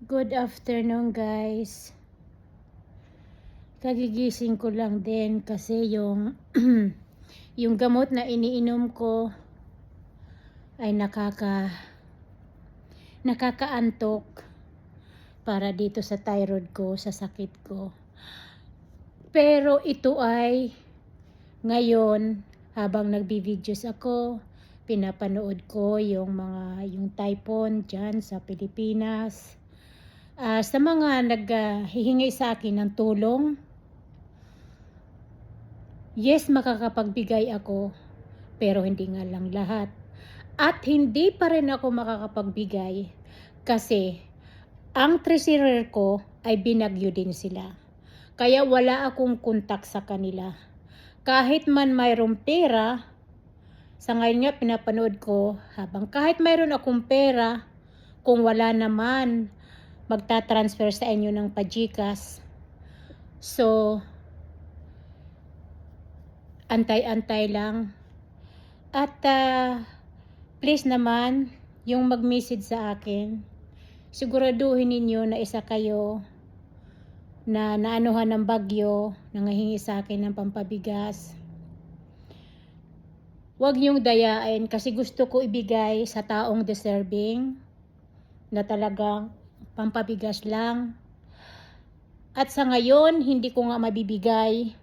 Good afternoon guys. Kagigising ko lang din kasi yung yung gamot na iniinom ko ay nakakaantok para dito sa thyroid ko, sa sakit ko. Pero ito ay ngayon habang nagbi-videos ako, pinapanood ko yung typhoon dyan sa Pilipinas. Sa mga naghihingi sa akin ng tulong, yes, makakapagbigay ako, pero hindi nga lang lahat. At hindi pa rin ako makakapagbigay kasi ang treasurer ko ay binagyo din sila. Kaya wala akong kontak sa kanila. Kahit man mayroong pera, sa ngayon nga pinapanood ko, kahit mayroon akong pera, kung wala naman, magta-transfer sa inyo ng pa-GCash. So, antay-antay lang. At please naman, yung mag-message sa akin, siguraduhin ninyo na isa kayo na naanuhan ng bagyo, nangahingi sa akin ng pampabigas. Huwag niyong dayain kasi gusto ko ibigay sa taong deserving na talagang pampabigas lang. At sa ngayon, hindi ko nga mabibigay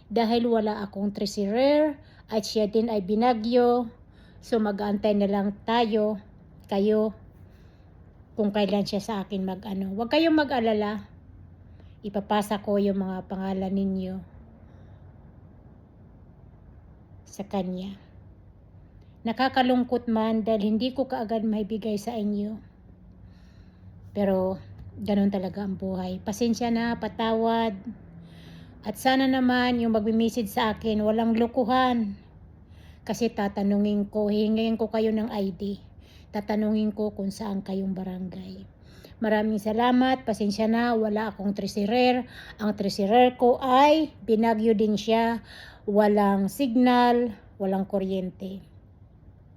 dahil wala akong treasurer at siya din ay binagyo. So mag-aantay na lang kayo, kung kailan siya sa akin mag-ano. Huwag kayong mag-alala. Ipapasa ko yung mga pangalan ninyo sa kanya. Nakakalungkot man dahil hindi ko kaagad maibigay sa inyo. Pero ganun talaga ang buhay. Pasensya na, patawad. At sana naman yung magme-message sa akin, walang lokohan. Kasi tatanungin ko, hihingin ko kayo ng ID. Tatanungin ko kung saan kayong barangay. Maraming salamat, pasensya na, wala akong treasurer. Ang treasurer ko ay binagyo din siya. Walang signal, walang kuryente.